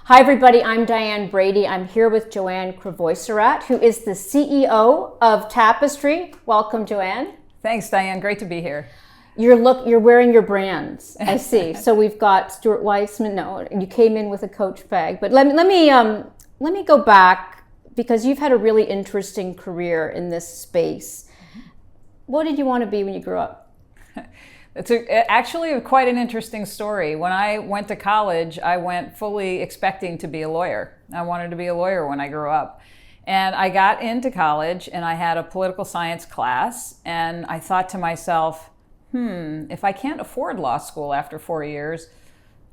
Hi everybody, I'm Diane Brady. I'm here with Joann Crevoiserat, who is the CEO of Tapestry. Welcome, Joann. Thanks, Diane. Great to be here. You're wearing your brands, I see. So we've got Stuart Weitzman. No, you came in with a Coach bag. But let me go back, because you've had a really interesting career in this space. What did you want to be when you grew up? It's actually quite an interesting story. When I went to college, I went fully expecting to be a lawyer. I wanted to be a lawyer when I grew up. And I got into college and I had a political science class, and I thought to myself, if I can't afford law school after 4 years,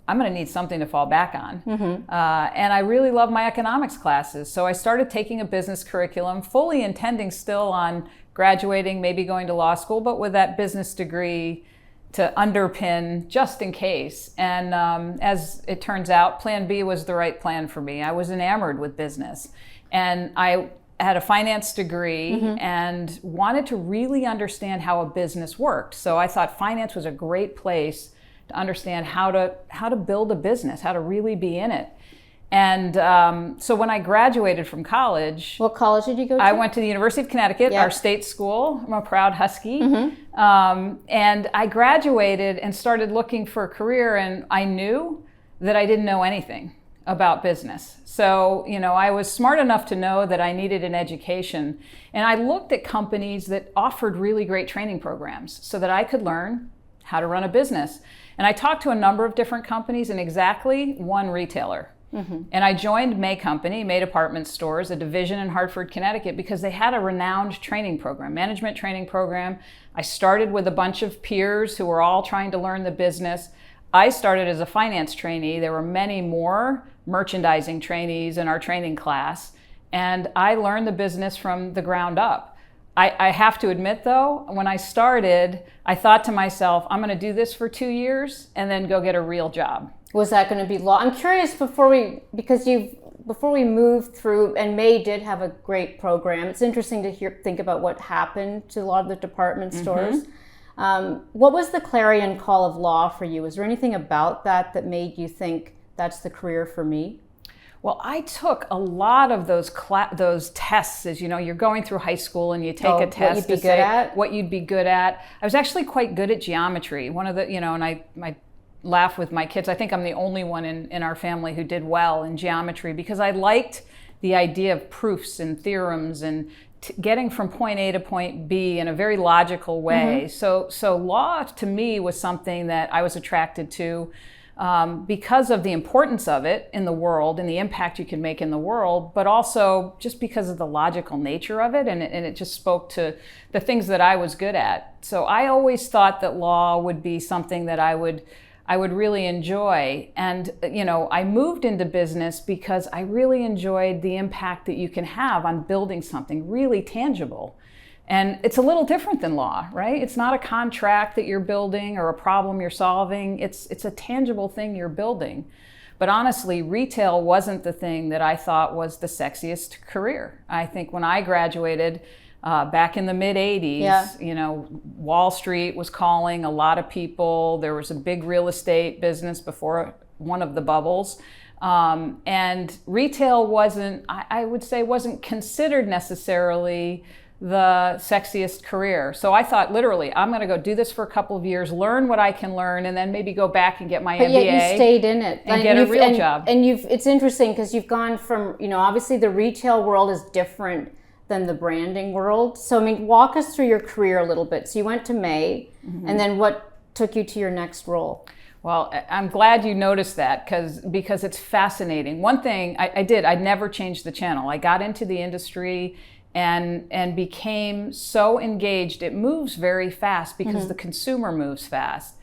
I'm going to need something to fall back on. And I really love my economics classes. So I started taking a business curriculum, fully intending still on graduating, maybe going to law school, but with that business degree to underpin just in case. And as it turns out, Plan B was the right plan for me. I was enamored with business. And I had a finance degree and wanted to really understand how a business worked. So I thought finance was a great place to understand how to build a business, how to really be in it. And so when I graduated from college... What college did you go to? I went to the University of Connecticut, our state school. I'm a proud Husky. And I graduated and started looking for a career, and I knew that I didn't know anything about business. So, I was smart enough to know that I needed an education. And I looked at companies that offered really great training programs so that I could learn how to run a business. And I talked to a number of different companies and exactly one retailer. And I joined May Company, May Department Stores, a division in Hartford, Connecticut, because they had a renowned training program, management training program. I started with a bunch of peers who were all trying to learn the business. I started as a finance trainee. There were many more merchandising trainees in our training class, and I learned the business from the ground up. I have to admit, though, when I started, I thought to myself, I'm going to do this for 2 years and then go get a real job. Was that going to be law? I'm curious before we move through, and May did have a great program. It's interesting to think about what happened to a lot of the department stores. What was the clarion call of law for you? Was there anything about that made you think that's the career for me? Well, I took a lot of those tests. As you know, you're going through high school and you take a test to say what you'd be good at. I was actually quite good at geometry. One of the, and I laugh with my kids. I think I'm the only one in our family who did well in geometry, because I liked the idea of proofs and theorems and getting from point A to point B in a very logical way. So law to me was something that I was attracted to because of the importance of it in the world and the impact you can make in the world, but also just because of the logical nature of it, and it just spoke to the things that I was good at. So I always thought that law would be something that I would really enjoy. And, I moved into business because I really enjoyed the impact that you can have on building something really tangible. And it's a little different than law, right? It's not a contract that you're building or a problem you're solving. It's a tangible thing you're building. But honestly, retail wasn't the thing that I thought was the sexiest career. I think when I graduated, back in the mid-'80s, Wall Street was calling a lot of people. There was a big real estate business before one of the bubbles. And retail wasn't considered necessarily the sexiest career. So I thought, literally, I'm going to go do this for a couple of years, learn what I can learn, and then maybe go back and get my MBA. But yet you stayed in it. And get a real job. And it's interesting because you've gone from, obviously the retail world is different than the branding world. So, walk us through your career a little bit. So you went to May, and then what took you to your next role? Well, I'm glad you noticed that because it's fascinating. One thing I'd never changed the channel. I got into the industry and became so engaged. It moves very fast because the consumer moves fast.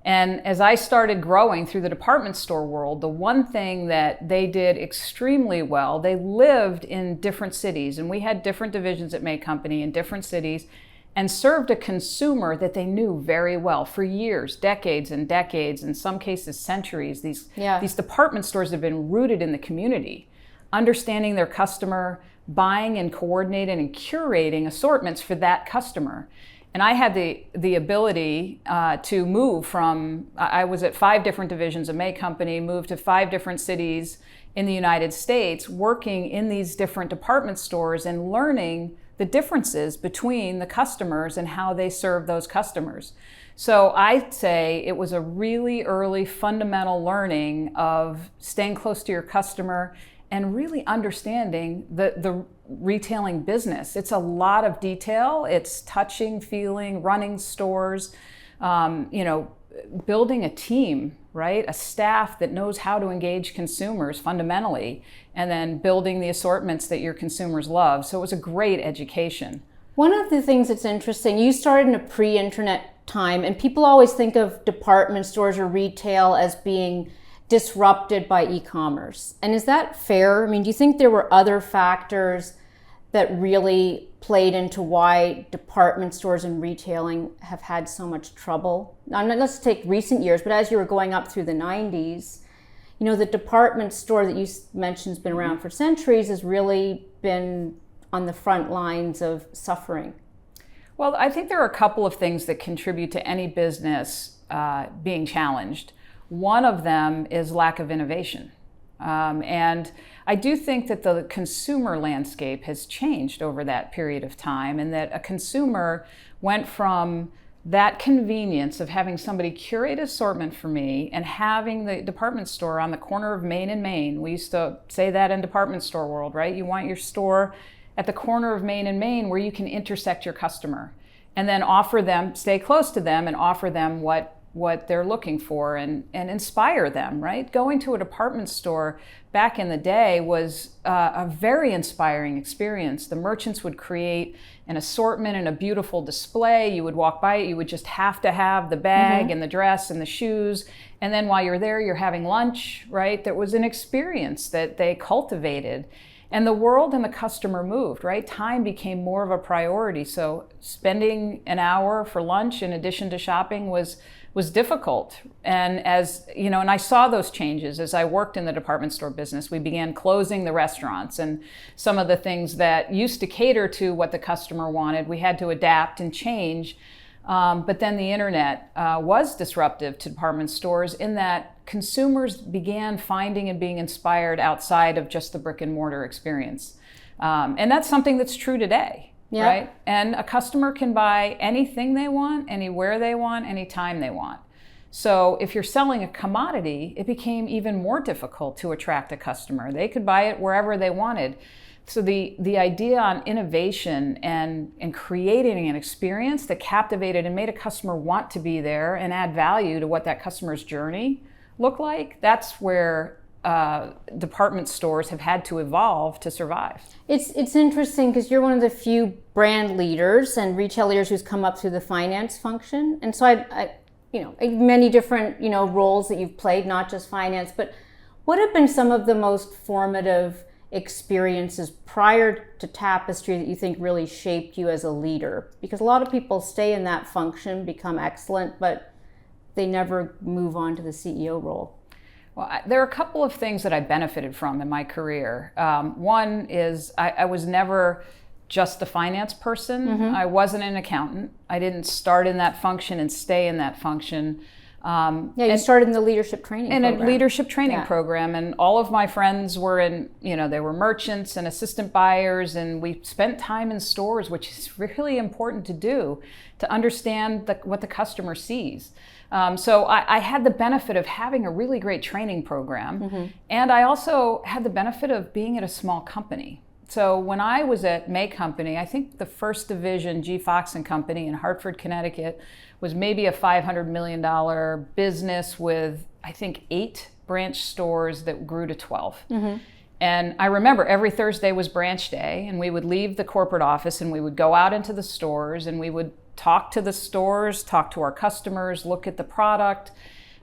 And as I started growing through the department store world, the one thing that they did extremely well, they lived in different cities, and we had different divisions at May Company in different cities, and served a consumer that they knew very well for years, decades and decades, in some cases centuries. These department stores have been rooted in the community, understanding their customer, buying and coordinating and curating assortments for that customer. And I had the ability to move from, I was at 5 different divisions of May Company, moved to 5 different cities in the United States, working in these different department stores and learning the differences between the customers and how they serve those customers. So I'd say it was a really early fundamental learning of staying close to your customer and really understanding the retailing business. It's a lot of detail. It's touching, feeling, running stores, building a team, right? A staff that knows how to engage consumers fundamentally, and then building the assortments that your consumers love. So it was a great education. One of the things that's interesting, you started in a pre-internet time, and people always think of department stores or retail as being disrupted by e-commerce. And is that fair? I mean, do you think there were other factors that really played into why department stores and retailing have had so much trouble? Now, let's take recent years, but as you were going up through the 90s, the department store that you mentioned has been around for centuries, has really been on the front lines of suffering. Well, I think there are a couple of things that contribute to any business being challenged. One of them is lack of innovation. And I do think that the consumer landscape has changed over that period of time, and that a consumer went from that convenience of having somebody curate assortment for me and having the department store on the corner of Main and Main. We used to say that in department store world, right? You want your store at the corner of Main and Main where you can intersect your customer and then offer them, stay close to them and offer them what they're looking for and inspire them, right? Going to a department store back in the day was a very inspiring experience. The merchants would create an assortment and a beautiful display. You would walk by it, you would just have to have the bag and the dress and the shoes. And then while you're there, you're having lunch, right? There was an experience that they cultivated. And the world and the customer moved, right? Time became more of a priority. So spending an hour for lunch in addition to shopping was difficult. And and I saw those changes as I worked in the department store business. We began closing the restaurants, and some of the things that used to cater to what the customer wanted, we had to adapt and change. But then the internet was disruptive to department stores in that consumers began finding and being inspired outside of just the brick and mortar experience. And that's something that's true today. Yeah. Right? And a customer can buy anything they want, anywhere they want, anytime they want. So if you're selling a commodity, it became even more difficult to attract a customer. They could buy it wherever they wanted. So the idea on innovation and creating an experience that captivated and made a customer want to be there and add value to what that customer's journey looked like, that's where department stores have had to evolve to survive. It's interesting because you're one of the few brand leaders and retail leaders who's come up through the finance function, and so I many different roles that you've played, not just finance. But what have been some of the most formative experiences prior to Tapestry that you think really shaped you as a leader? Because a lot of people stay in that function, become excellent, but they never move on to the CEO role. Well, there are a couple of things that I benefited from in my career. One is I was never just a finance person. I wasn't an accountant. I didn't start in that function and stay in that function. You started in the leadership training program. In a leadership training program, and all of my friends were they were merchants and assistant buyers, and we spent time in stores, which is really important to do, to understand what the customer sees. So I had the benefit of having a really great training program, and I also had the benefit of being at a small company. So when I was at May Company, I think the first division, G. Fox & Company in Hartford, Connecticut, was maybe a $500 million business with, I think, 8 branch stores that grew to 12. And I remember every Thursday was branch day, and we would leave the corporate office and we would go out into the stores and we would talk to the stores, talk to our customers, look at the product.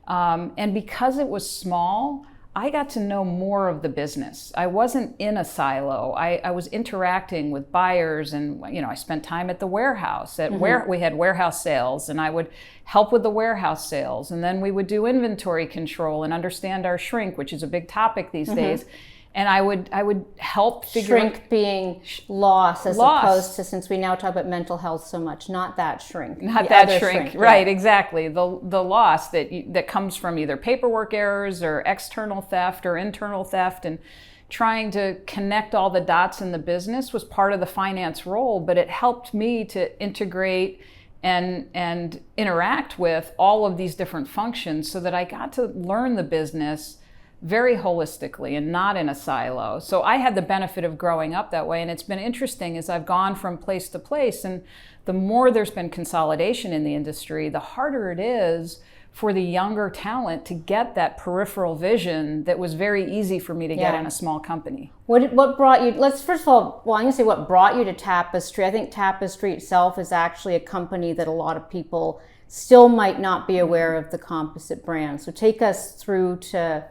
And because it was small, I got to know more of the business. I wasn't in a silo. I was interacting with buyers, and I spent time at the warehouse. We had warehouse sales, and I would help with the warehouse sales. And then we would do inventory control and understand our shrink, which is a big topic these days. And I would help figure shrink being loss as opposed to, since we now talk about mental health so much, not that shrink. Not that shrink. Right, exactly. The loss that comes from either paperwork errors or external theft or internal theft, and trying to connect all the dots in the business was part of the finance role, but it helped me to integrate and interact with all of these different functions so that I got to learn the business very holistically and not in a silo. So I had the benefit of growing up that way, and it's been interesting as I've gone from place to place, and the more there's been consolidation in the industry, the harder it is for the younger talent to get that peripheral vision that was very easy for me to get in a small company. What brought you, let's first of all, I'm going to say what brought you to Tapestry. I think Tapestry itself is actually a company that a lot of people still might not be aware of the composite brand. So take us through to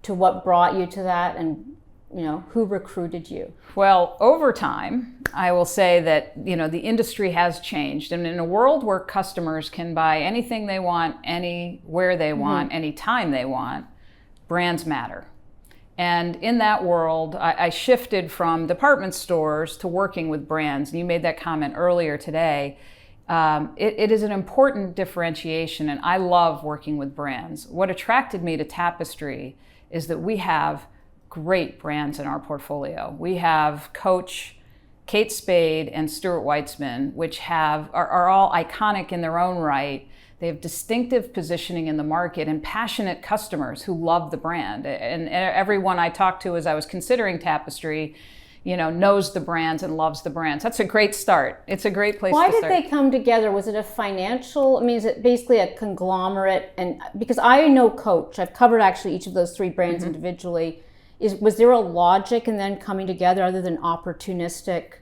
what brought you to that, and who recruited you? Well, over time, I will say that the industry has changed, and in a world where customers can buy anything they want, anywhere they want, anytime they want, brands matter. And in that world, I shifted from department stores to working with brands. And you made that comment earlier today. It is an important differentiation, and I love working with brands. What attracted me to Tapestry is that we have great brands in our portfolio. We have Coach, Kate Spade, and Stuart Weitzman, which are all iconic in their own right. They have distinctive positioning in the market and passionate customers who love the brand. And everyone I talked to as I was considering Tapestry, knows the brands and loves the brands. That's a great start. It's a great place to start. Why did they come together? Was it a financial, is it basically a conglomerate? And because I know Coach, I've covered actually each of those three brands individually. Was there a logic in them coming together other than opportunistic,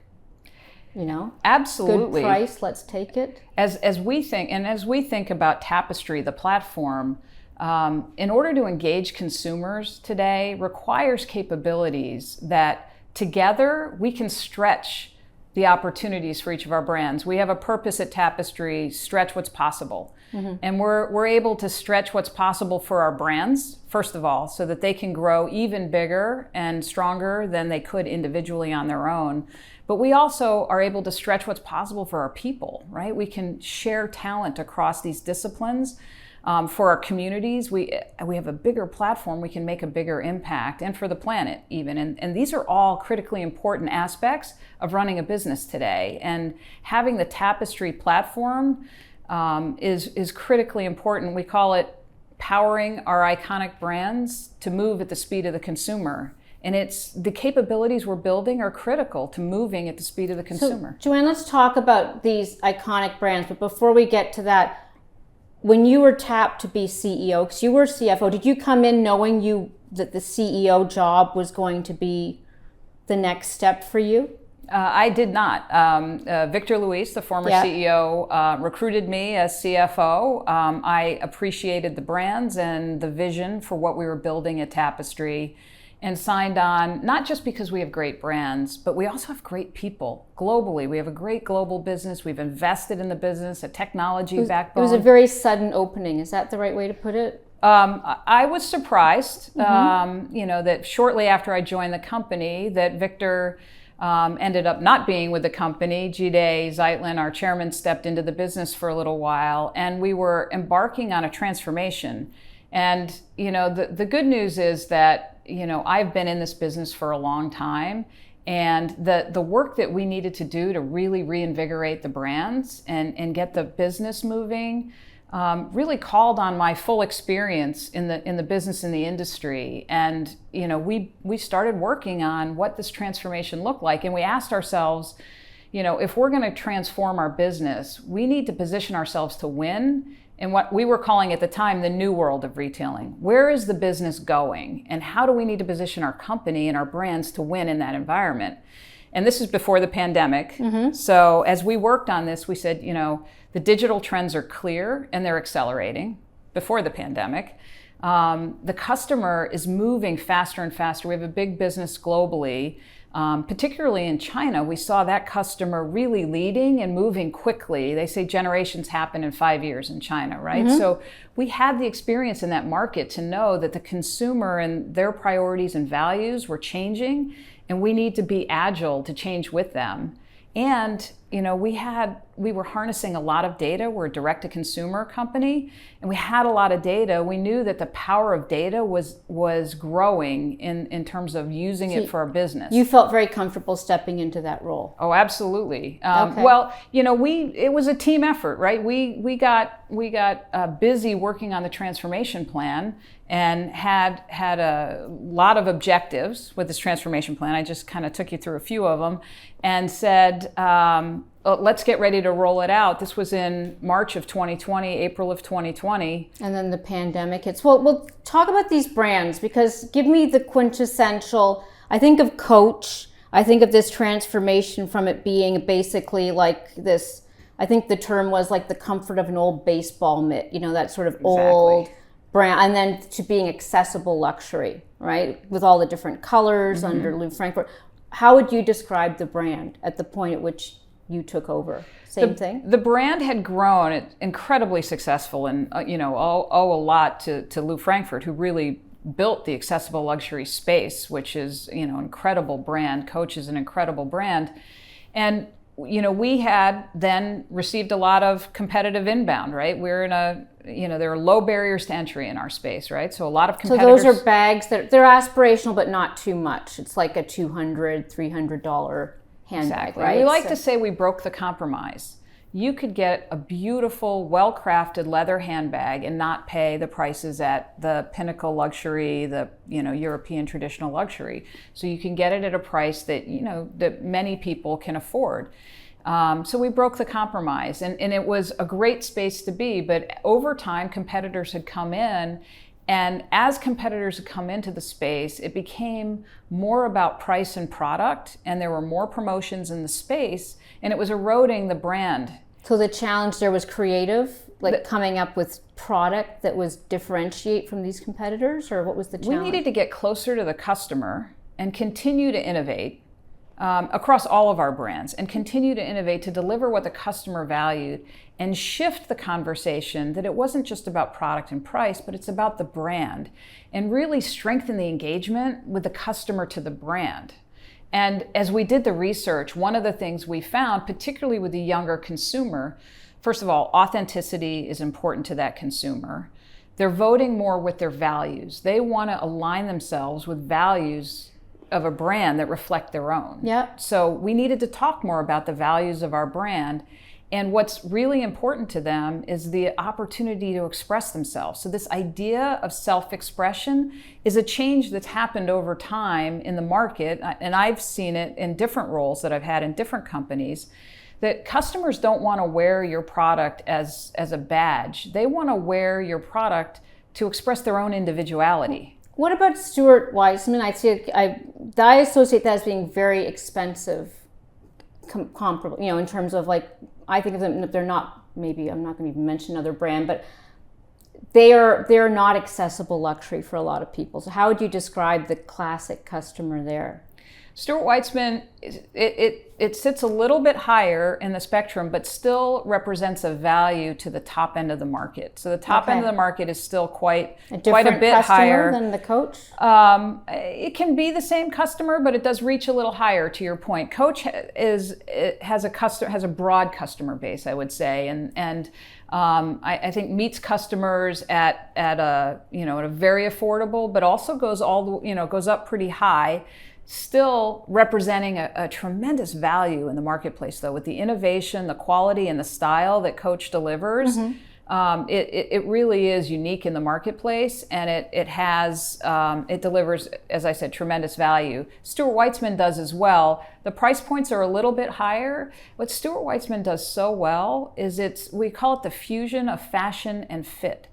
Absolutely. Good price, let's take it? As we think about Tapestry, the platform, in order to engage consumers today requires capabilities that together we can stretch the opportunities for each of our brands. We have a purpose at Tapestry, stretch what's possible. And we're able to stretch what's possible for our brands, first of all, so that they can grow even bigger and stronger than they could individually on their own. But we also are able to stretch what's possible for our people, right? We can share talent across these disciplines. For our communities, we have a bigger platform, we can make a bigger impact, and for the planet even. And these are all critically important aspects of running a business today. And having the Tapestry platform is critically important. We call it powering our iconic brands to move at the speed of the consumer. And it's the capabilities we're building are critical to moving at the speed of the consumer. So, Joann, let's talk about these iconic brands. But before we get to that, when you were tapped to be CEO, because you were CFO, did you come in knowing that the CEO job was going to be the next step for you? I did not. Victor Luis, the former CEO, recruited me as CFO. I appreciated the brands and the vision for what we were building at Tapestry, and signed on, not just because we have great brands, but we also have great people globally. We have a great global business. We've invested in the business, a technology backbone. It was a very sudden opening. Is that the right way to put it? I was surprised, that shortly after I joined the company, that Victor ended up not being with the company. Jide Zeitlin, our chairman, stepped into the business for a little while, and we were embarking on a transformation. And, the good news is that, I've been in this business for a long time, and the work that we needed to do to really reinvigorate the brands and get the business moving really called on my full experience in the business and the industry. And, we started working on what this transformation looked like, and we asked ourselves, if we're going to transform our business, we need to position ourselves to win in what we were calling at the time the new world of retailing. Where is the business going, and how do we need to position our company and our brands to win in that environment? And this is before the pandemic. So as we worked on this, we said, the digital trends are clear and they're accelerating before the pandemic. the customer is moving faster and faster. We have a big business globally. Particularly in China, we saw that customer really leading and moving quickly. They say generations happen in 5 years in China, right? Mm-hmm. So we had the experience in that market to know that the consumer and their priorities and values were changing, and we need to be agile to change with them. And we were harnessing a lot of data. We're a direct-to-consumer company, and we had a lot of data. We knew that the power of data was growing in terms of using it for our business. You felt very comfortable stepping into that role. Oh, absolutely. Okay. Well, it was a team effort, right? We got busy working on the transformation plan and had a lot of objectives with this transformation plan. I just kind of took you through a few of them and said, let's get ready to roll it out. This was in March of 2020, April of 2020. And then the pandemic hits. Well, we'll talk about these brands, because give me the quintessential. I think of Coach. I think of this transformation from it being basically like this, I think the term was like the comfort of an old baseball mitt, that sort of old brand, and then to being accessible luxury, right? With all the different colors under Lou Frankfurt. How would you describe the brand at the point at which you took over? Same thing? The brand had grown incredibly successful, and owe a lot to Lou Frankfurt, who really built the accessible luxury space, which is an incredible brand. Coach is an incredible brand. And we had then received a lot of competitive inbound, right? We're in there are low barriers to entry in our space, right? So a lot of competitors. So those are bags that they're aspirational, but not too much. It's like a $200, $300 handbag, exactly. right? We like to say we broke the compromise. You could get a beautiful, well-crafted leather handbag and not pay the prices at the pinnacle luxury, the European traditional luxury. So you can get it at a price that that many people can afford. So we broke the compromise, and it was a great space to be. But over time, competitors had come in. And as competitors had come into the space, it became more about price and product, and there were more promotions in the space, and it was eroding the brand. So the challenge there was creative, coming up with product that was differentiate from these competitors, or what was the challenge? We needed to get closer to the customer and continue to innovate across all of our brands, and continue to innovate to deliver what the customer valued, and shift the conversation that it wasn't just about product and price, but it's about the brand, and really strengthen the engagement with the customer to the brand. And as we did the research, one of the things we found, particularly with the younger consumer, first of all, authenticity is important to that consumer. They're voting more with their values. They want to align themselves with values of a brand that reflect their own. Yeah. So we needed to talk more about the values of our brand. And what's really important to them is the opportunity to express themselves. So this idea of self-expression is a change that's happened over time in the market, and I've seen it in different roles that I've had in different companies, that customers don't want to wear your product as a badge. They want to wear your product to express their own individuality. What about Stuart Weitzman? I associate that as being very expensive, comparable, in terms of I think of them, they're not, maybe I'm not going to even mention another brand, but they're not accessible luxury for a lot of people. So how would you describe the classic customer there? Stuart Weitzman, it sits a little bit higher in the spectrum, but still represents a value to the top end of the market. So the top end of the market is still quite a bit higher than the Coach. It can be the same customer, but it does reach a little higher. To your point, Coach has a broad customer base, I would say, and I think meets customers at a very affordable, but also goes up pretty high. Still representing a tremendous value in the marketplace, though, with the innovation, the quality, and the style that Coach delivers. It really is unique in the marketplace, and it delivers, as I said, tremendous value. Stuart Weitzman does as well. The price points are a little bit higher. What Stuart Weitzman does so well is we call it the fusion of fashion and fit.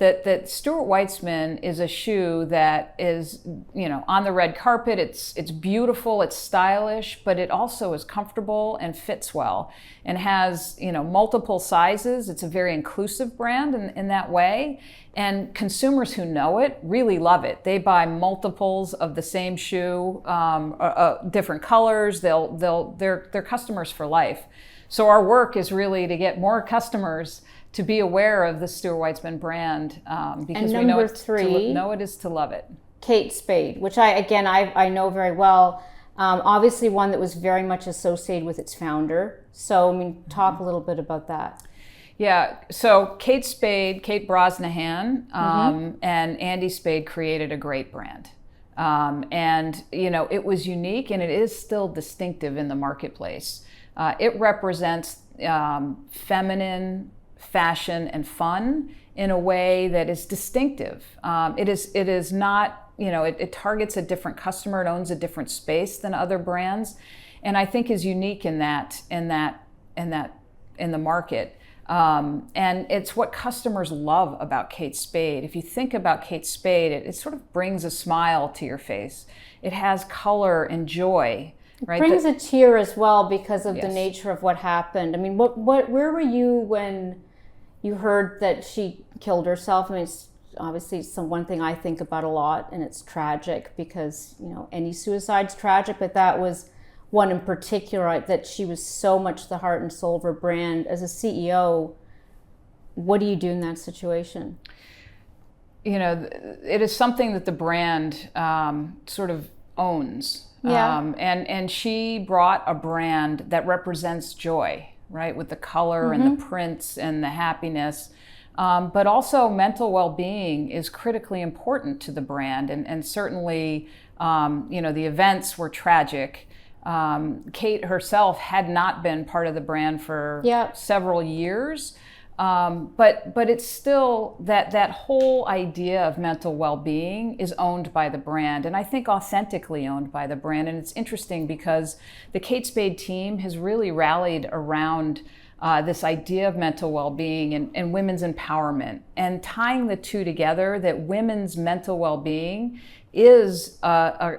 that Stuart Weitzman is a shoe that is, on the red carpet. It's beautiful, it's stylish, but it also is comfortable and fits well, and has multiple sizes. It's a very inclusive brand in that way, and consumers who know it really love it. They buy multiples of the same shoe, different colors. They're customers for life. So our work is really to get more customers to be aware of the Stuart Weitzman brand, because we know it is to love it. Kate Spade, which I know very well. Obviously one that was very much associated with its founder. So, talk a little bit about that. Yeah, so Kate Brosnahan, and Andy Spade created a great brand. And it was unique, and it is still distinctive in the marketplace. It represents feminine fashion and fun in a way that is distinctive. It is not, it targets a different customer. It owns a different space than other brands, and I think is unique in the market. And it's what customers love about Kate Spade. If you think about Kate Spade, it sort of brings a smile to your face. It has color and joy. Right? It brings a tear as well because of Yes. the nature of what happened. Where were you when you heard that she killed herself? It's obviously one thing I think about a lot, and it's tragic because any suicide's tragic, but that was one in particular, that she was so much the heart and soul of her brand. As a CEO, what do you do in that situation? It is something that the brand sort of owns. Yeah. And she brought a brand that represents joy, right? With the color and the prints and the happiness. But also mental well-being is critically important to the brand. And certainly, the events were tragic. Kate herself had not been part of the brand for several years. But it's still that whole idea of mental well-being is owned by the brand, and I think authentically owned by the brand. And it's interesting because the Kate Spade team has really rallied around this idea of mental well-being and women's empowerment, and tying the two together, that women's mental well-being is an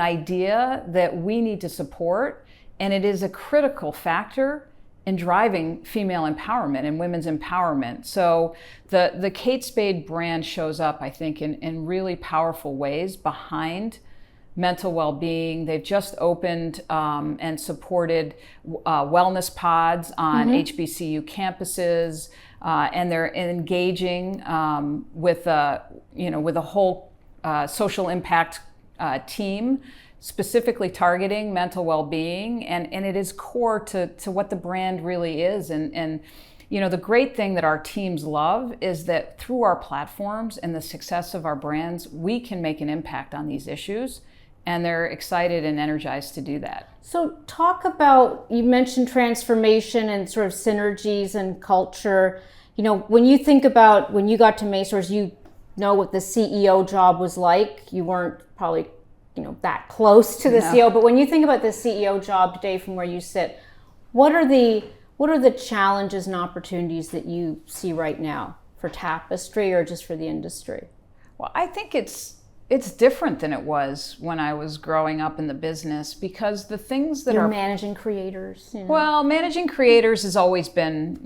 idea that we need to support, and it is a critical factor in driving female empowerment and women's empowerment. So the Kate Spade brand shows up, I think, in really powerful ways behind mental well-being. They've just opened and supported wellness pods on HBCU campuses, and they're engaging with a whole social impact team, specifically targeting mental well-being, and it is core to what the brand really is. And the great thing that our teams love is that through our platforms and the success of our brands, we can make an impact on these issues, and they're excited and energized to do that. So talk about, you mentioned transformation and sort of synergies and culture. When you think about when you got to Maysource, you know what the CEO job was like. You weren't probably that close to the CEO, but when you think about the CEO job today from where you sit, what are the challenges and opportunities that you see right now for Tapestry or just for the industry? Well, I think it's different than it was when I was growing up in the business, because the things that You're managing creators. Well, managing creators has always been,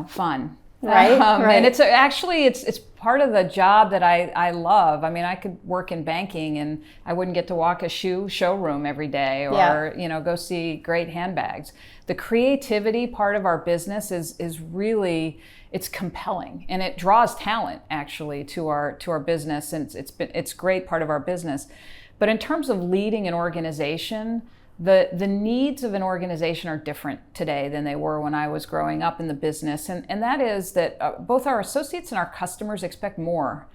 fun. Right. And it's part of the job that I love. I could work in banking and I wouldn't get to walk a showroom every day, or go see great handbags. The creativity part of our business is really, it's compelling, and it draws talent actually to our business, and it's great part of our business. But in terms of leading an organization, the needs of an organization are different today than they were when I was growing up in the business. And that is that both our associates and our customers expect more.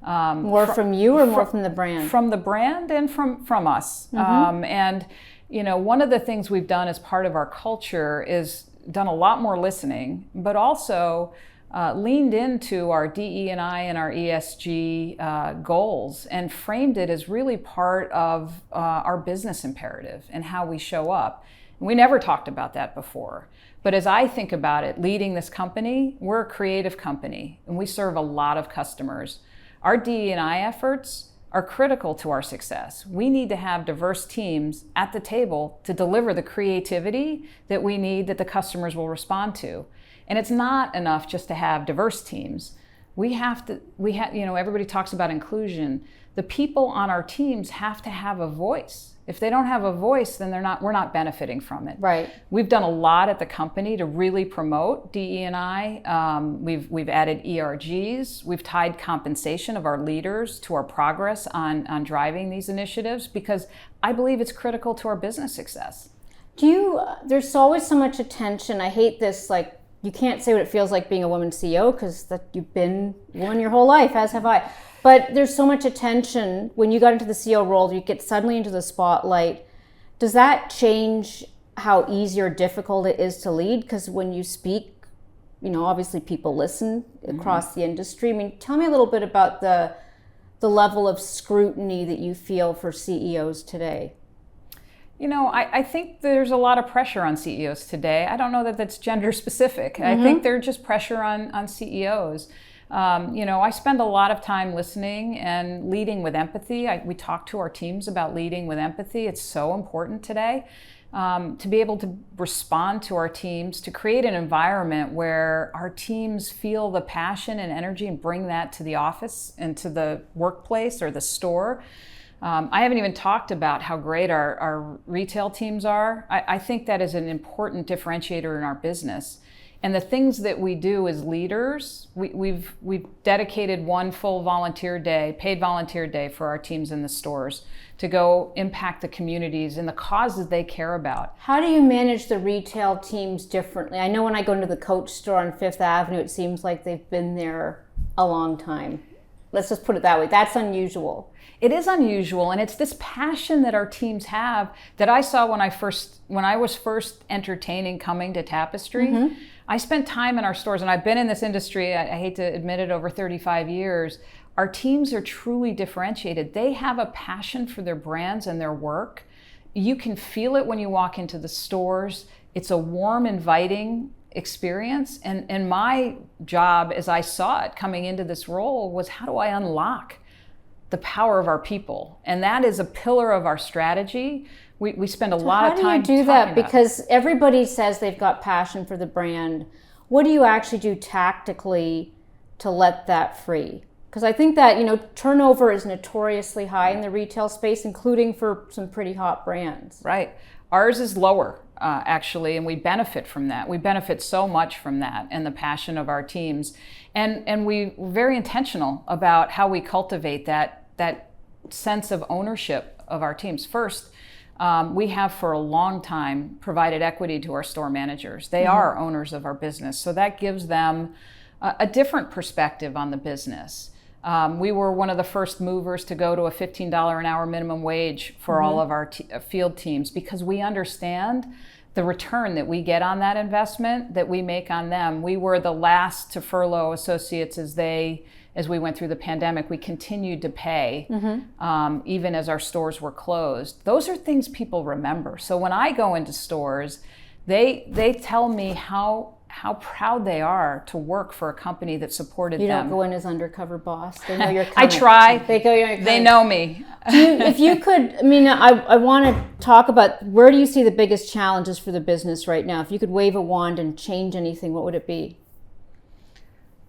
More from you or more from the brand? From the brand and from us. And one of the things we've done as part of our culture is done a lot more listening, but also leaned into our DE&I and our ESG goals, and framed it as really part of our business imperative and how we show up. We never talked about that before. But as I think about it, leading this company, we're a creative company and we serve a lot of customers. Our DE&I efforts are critical to our success. We need to have diverse teams at the table to deliver the creativity that we need that the customers will respond to. And it's not enough just to have diverse teams. Everybody talks about inclusion. The people on our teams have to have a voice. If they don't have a voice, then we're not benefiting from it. Right. We've done a lot at the company to really promote DE&I. We've added ERGs. We've tied compensation of our leaders to our progress on driving these initiatives because I believe it's critical to our business success. There's always so much attention. I hate this, like, you can't say what it feels like being a woman CEO because you've been one your whole life, as have I. But there's so much attention. When you got into the CEO role, you get suddenly into the spotlight. Does that change how easy or difficult it is to lead? Because when you speak, obviously people listen across the industry. I mean, tell me a little bit about the level of scrutiny that you feel for CEOs today. I think there's a lot of pressure on CEOs today. I don't know that that's gender specific. I think there's just pressure on CEOs. I spend a lot of time listening and leading with empathy. We talk to our teams about leading with empathy. It's so important today to be able to respond to our teams, to create an environment where our teams feel the passion and energy and bring that to the office and to the workplace or the store. I haven't even talked about how great our retail teams are. I think that is an important differentiator in our business. And the things that we do as leaders, we've dedicated one full paid volunteer day for our teams in the stores to go impact the communities and the causes they care about. How do you manage the retail teams differently? I know when I go into the Coach store on Fifth Avenue, it seems like they've been there a long time. Let's just put it that way. That's unusual. It is unusual, and it's this passion that our teams have that I saw when I was first entertaining coming to Tapestry. I spent time in our stores, and I've been in this industry, I hate to admit it, over 35 years. Our teams are truly differentiated. They have a passion for their brands and their work. You can feel it when you walk into the stores. It's a warm, inviting experience. And my job, as I saw it coming into this role, was how do I unlock the power of our people? And that is a pillar of our strategy. We spend a lot of time How do you do that? Because everybody says they've got passion for the brand. What do you actually do tactically to let that free? Because I think that, turnover is notoriously high in the retail space, including for some pretty hot brands. Right. Ours is lower, actually, and we benefit from that. We benefit so much from that and the passion of our teams. And we're very intentional about how we cultivate that sense of ownership of our teams. First, we have for a long time provided equity to our store managers. They are owners of our business, so that gives them a different perspective on the business. We were one of the first movers to go to a $15 an hour minimum wage for all of our field teams because we understand the return that we get on that investment that we make on them. We were the last to furlough associates as we went through the pandemic. We continued to pay even as our stores were closed. Those are things people remember. So when I go into stores, they tell me how proud they are to work for a company that supported them. You don't go in as undercover boss. They know you're coming. I try. They know me. If you could, I want to talk about where do you see the biggest challenges for the business right now? If you could wave a wand and change anything, what would it be?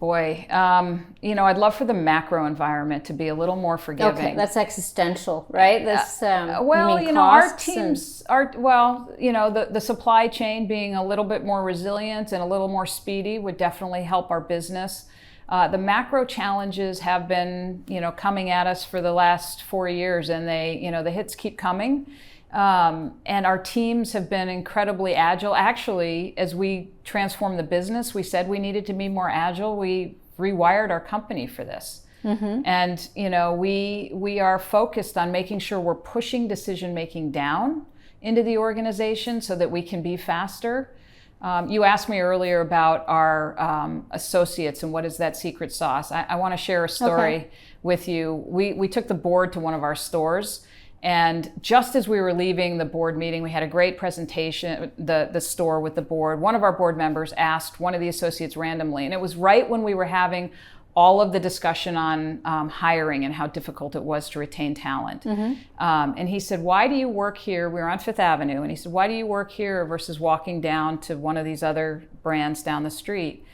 Boy, I'd love for the macro environment to be a little more forgiving. Okay, that's existential, right? That's our teams the supply chain being a little bit more resilient and a little more speedy would definitely help our business. The macro challenges have been, coming at us for the last 4 years, and the hits keep coming. And our teams have been incredibly agile. Actually, as we transformed the business, we said we needed to be more agile. We rewired our company for this. And, we are focused on making sure we're pushing decision-making down into the organization so that we can be faster. You asked me earlier about our associates and what is that secret sauce. I want to share a story with you. We took the board to one of our stores, And just as we were leaving the board meeting, we had a great presentation, the store with the board. One of our board members asked one of the associates randomly, and it was right when we were having all of the discussion on hiring and how difficult it was to retain talent. And he said, why do you work here? We were on Fifth Avenue. And he said, why do you work here versus walking down to one of these other brands down the street?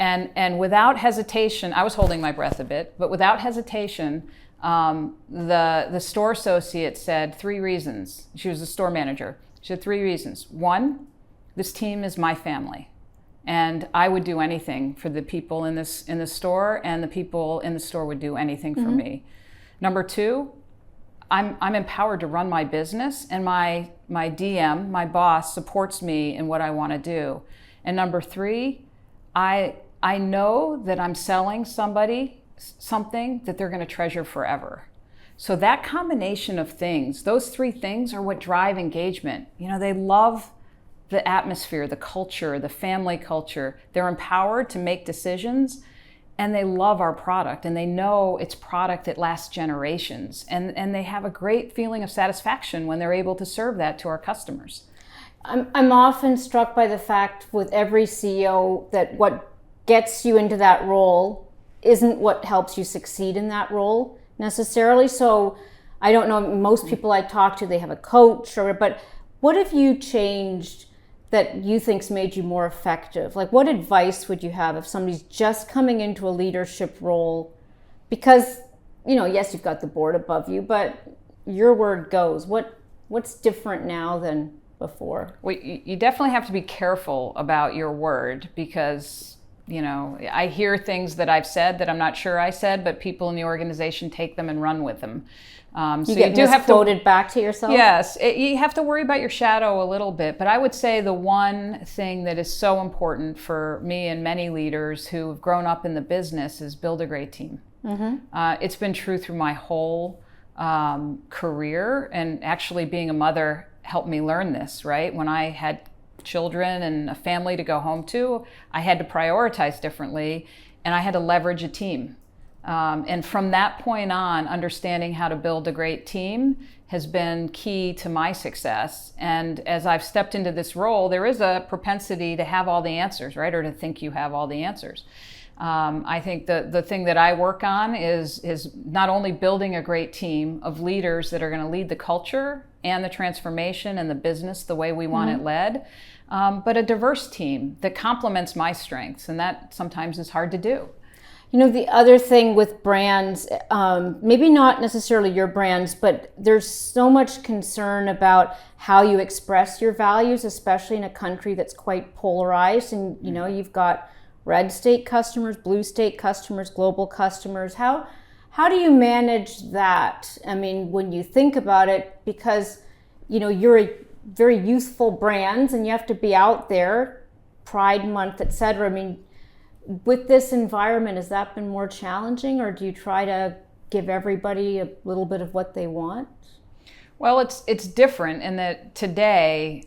And without hesitation, I was holding my breath a bit, but without hesitation, the store associate said 3 reasons. She was the store manager. She said 3 reasons. 1, this team is my family. And I would do anything for the people in the store, and the people in the store would do anything for me. Number 2, I'm empowered to run my business, and my DM, my boss, supports me in what I want to do. And number 3, I know that I'm selling somebody something that they're going to treasure forever. So that combination of things, those 3 things are what drive engagement. They love the atmosphere, the culture, the family culture. They're empowered to make decisions, and they love our product, and they know it's product that lasts generations. And they have a great feeling of satisfaction when they're able to serve that to our customers. I'm often struck by the fact with every CEO that what gets you into that role isn't what helps you succeed in that role necessarily. So I don't know, most people I talk to, they have a coach, but what have you changed that you think's made you more effective? Like, what advice would you have if somebody's just coming into a leadership role? Because, yes, you've got the board above you, but your word goes. What's different now than before? Well, you definitely have to be careful about your word, because I hear things that I've said that I'm not sure I said, but people in the organization take them and run with them. So you do have to back to yourself? Yes, you have to worry about your shadow a little bit. But I would say the one thing that is so important for me and many leaders who have grown up in the business is build a great team. It's been true through my whole career, and actually being a mother helped me learn this, right? When I had children and a family to go home to, I had to prioritize differently, and I had to leverage a team. And from that point on, understanding how to build a great team has been key to my success. And as I've stepped into this role, there is a propensity to have all the answers, right? Or to think you have all the answers. I think the thing that I work on is not only building a great team of leaders that are going to lead the culture and the transformation and the business the way we want it led, but a diverse team that complements my strengths. And that sometimes is hard to do. The other thing with brands, maybe not necessarily your brands, but there's so much concern about how you express your values, especially in a country that's quite polarized. And, you've got red state customers, blue state customers, global customers. How do you manage that? I mean, when you think about it, because, you're a very youthful brand and you have to be out there, Pride Month, et cetera. I mean, with this environment, has that been more challenging, or do you try to give everybody a little bit of what they want? Well, it's different in that today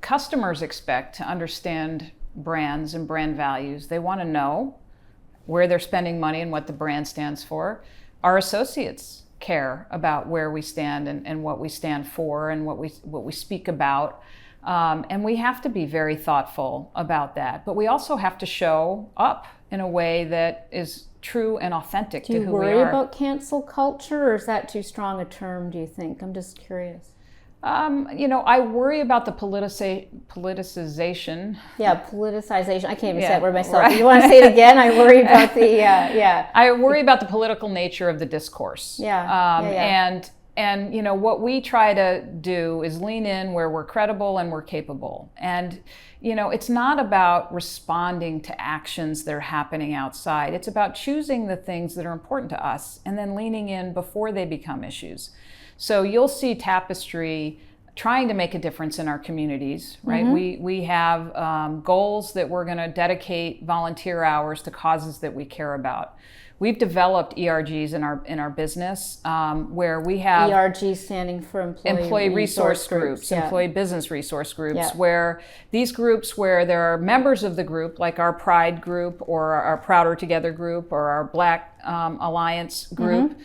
customers expect to understand brands and brand values. They want to know where they're spending money and what the brand stands for. Our associates care about where we stand and what we stand for and what we speak about. And we have to be very thoughtful about that. But we also have to show up in a way that is true and authentic to who we are. Do you worry about cancel culture, or is that too strong a term, do you think? I'm just curious. I worry about the politicization. Yeah, politicization. I can't even say that word myself. Right. You want to say it again? I worry about the, I worry about the political nature of the discourse. And what we try to do is lean in where we're credible and we're capable. And, it's not about responding to actions that are happening outside. It's about choosing the things that are important to us and then leaning in before they become issues. So you'll see Tapestry trying to make a difference in our communities, right? We have goals that we're going to dedicate volunteer hours to causes that we care about. We've developed ERGs in our business where we have ERG standing for employee resource groups, employee business resource groups, Yeah. where these groups where there are members of the group, like our Pride group or our Prouder Together group or our Black Alliance group,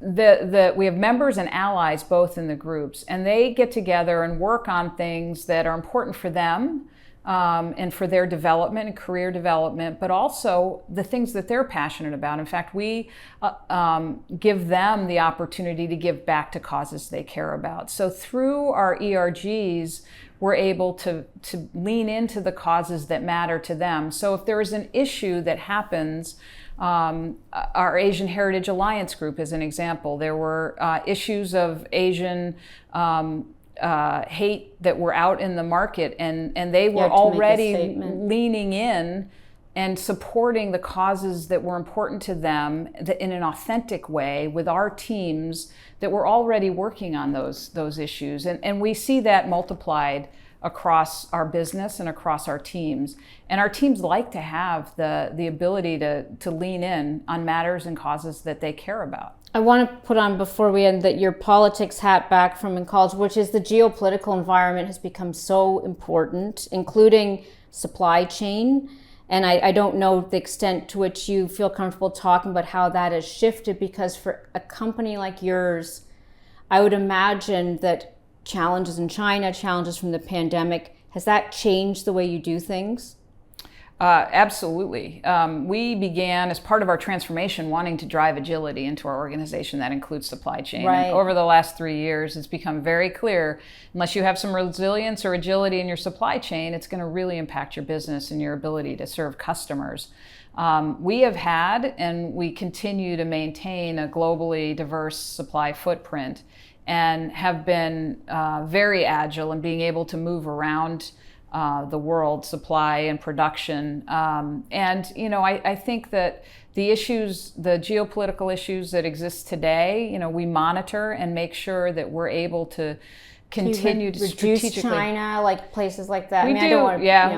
we have members and allies both in the groups, and they get together and work on things that are important for them, and for their development and career development, but also the things that they're passionate about. In fact, we give them the opportunity to give back to causes they care about. So through our ERGs, we're able to lean into the causes that matter to them. So if there is an issue that happens, our Asian Heritage Alliance group is an example. There were issues of Asian hate that were out in the market, and they were already leaning in and supporting the causes that were important to them in an authentic way with our teams that were already working on those issues. And we see that multiplied across our business and across our teams. And our teams like to have the ability to lean in on matters and causes that they care about. I want to put on before we end that your politics hat back from in college, which is the geopolitical environment has become so important, including supply chain. And I don't know the extent to which you feel comfortable talking about how that has shifted, because for a company like yours, I would imagine that challenges in China, challenges from the pandemic, has that changed the way you do things? Absolutely. We began as part of our transformation wanting to drive agility into our organization. That includes supply chain. Right. And over the last 3 years, it's become very clear, unless you have some resilience or agility in your supply chain, it's going to really impact your business and your ability to serve customers. We have had, and we continue to maintain, a globally diverse supply footprint, and have been very agile in being able to move around the world, supply and production. And, you know, I think that the issues, the geopolitical issues that exist today, you know, we monitor and make sure that we're able to continue to reduce China, like places like that.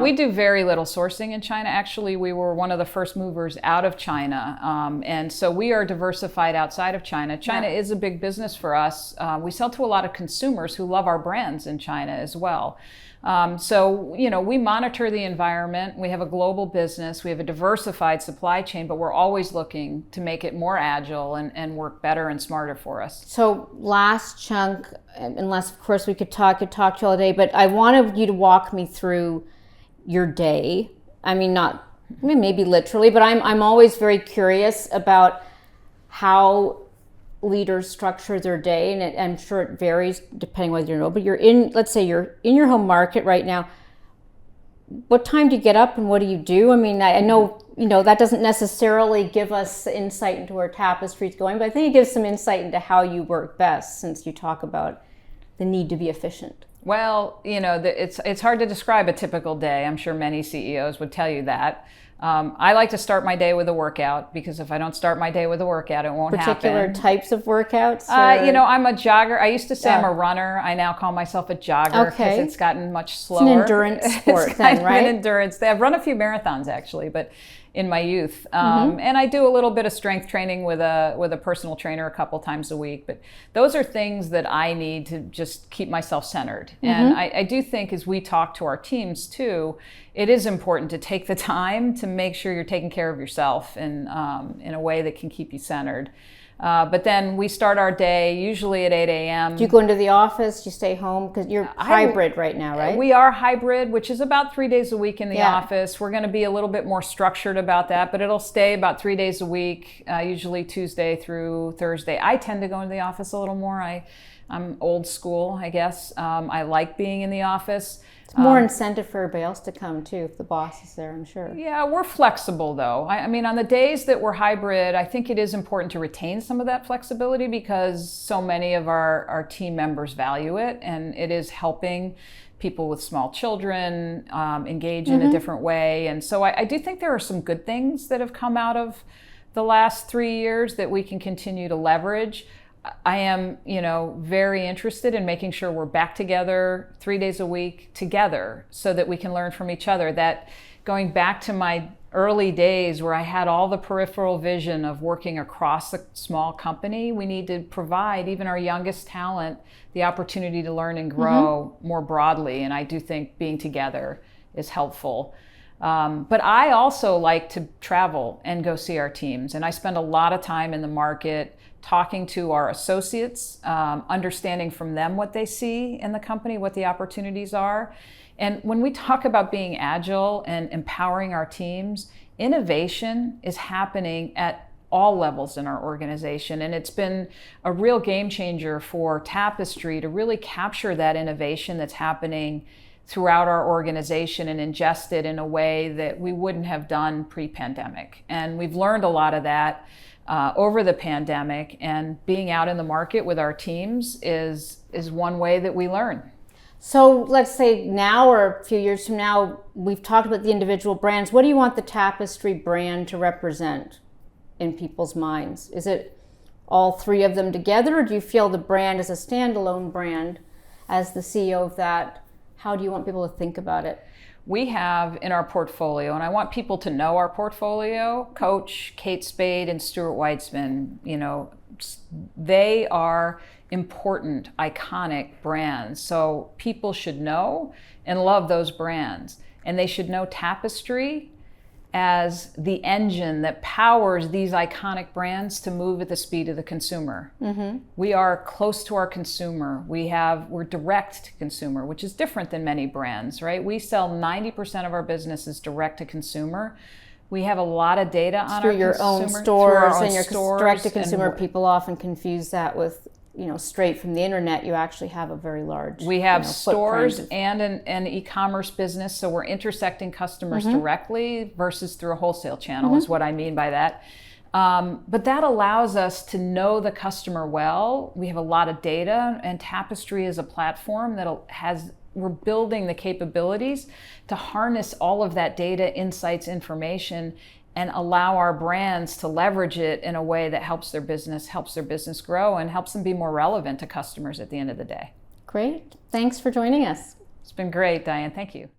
We do very little sourcing in China. Actually, we were one of the first movers out of China. And so we are diversified outside of China. China is a big business for us. We sell to a lot of consumers who love our brands in China as well. So, you know, we monitor the environment. We have a global business. We have a diversified supply chain, but we're always looking to make it more agile and work better and smarter for us. So last chunk, unless of course we could talk to you all day, but I wanted you to walk me through your day. I mean, maybe literally, but I'm always very curious about how leaders structure their day, and I'm sure it varies depending whether you know, but let's say you're in your home market right now. What time do you get up and what do you do? I mean, I know, you know, that doesn't necessarily give us insight into where Tapestry's going, but I think it gives some insight into how you work best, since you talk about the need to be efficient. Well, you know, it's hard to describe a typical day. I'm sure many CEOs would tell you that. I like to start my day with a workout, because if I don't start my day with a workout, it won't happen. Particular types of workouts? You know, I'm a jogger. I used to say I'm a runner. I now call myself a jogger because it's gotten much slower. It's an endurance sport then, right? An endurance. I've run a few marathons actually, but in my youth. And I do a little bit of strength training with a personal trainer a couple times a week. But those are things that I need to just keep myself centered. And I do think, as we talk to our teams too, it is important to take the time to make sure you're taking care of yourself in a way that can keep you centered. But then we start our day usually at 8 a.m. Do you go into the office? Do you stay home? Because you're hybrid right now, right? We are hybrid, which is about 3 days a week in the office. We're going to be a little bit more structured about that, but it'll stay about 3 days a week, usually Tuesday through Thursday. I tend to go into the office a little more. I'm old school, I guess. I like being in the office. It's more incentive for everybody else to come too, if the boss is there, I'm sure. Yeah, we're flexible though. I mean, on the days that we're hybrid, I think it is important to retain some of that flexibility, because so many of our team members value it, and it is helping people with small children engage in a different way. And so I do think there are some good things that have come out of the last 3 years that we can continue to leverage. I am, you know, very interested in making sure we're back together 3 days a week together, so that we can learn from each other. That, going back to my early days where I had all the peripheral vision of working across a small company, we need to provide even our youngest talent the opportunity to learn and grow more broadly. And I do think being together is helpful. But I also like to travel and go see our teams. And I spend a lot of time in the market talking to our associates, understanding from them what they see in the company, what the opportunities are. And when we talk about being agile and empowering our teams, innovation is happening at all levels in our organization. And it's been a real game changer for Tapestry to really capture that innovation that's happening throughout our organization and ingest it in a way that we wouldn't have done pre-pandemic. And we've learned a lot of that over the pandemic, and being out in the market with our teams is one way that we learn. So let's say now or a few years from now, we've talked about the individual brands. What do you want the Tapestry brand to represent in people's minds? Is it all three of them together, or do you feel the brand as a standalone brand? As the CEO of that, how do you want people to think about it? We have in our portfolio, and I want people to know our portfolio, Coach, Kate Spade, and Stuart Weitzman. They are important, iconic brands. So people should know and love those brands. And they should know Tapestry as the engine that powers these iconic brands to move at the speed of the consumer. Mm-hmm. We are close to our consumer. We're direct to consumer, which is different than many brands, right? We sell 90% of our business is direct to consumer. We have a lot of data on through our your consumer, own stores and your stores direct to consumer. People often confuse that with straight from the internet. You actually have a very large we have stores and an e-commerce business, so we're intersecting customers directly versus through a wholesale channel is what I mean by that. But that allows us to know the customer well. We have a lot of data, and Tapestry is a platform we're building the capabilities to harness all of that data, insights, information, and allow our brands to leverage it in a way that helps their business grow, and helps them be more relevant to customers at the end of the day. Great. Thanks for joining us. It's been great, Diane. Thank you.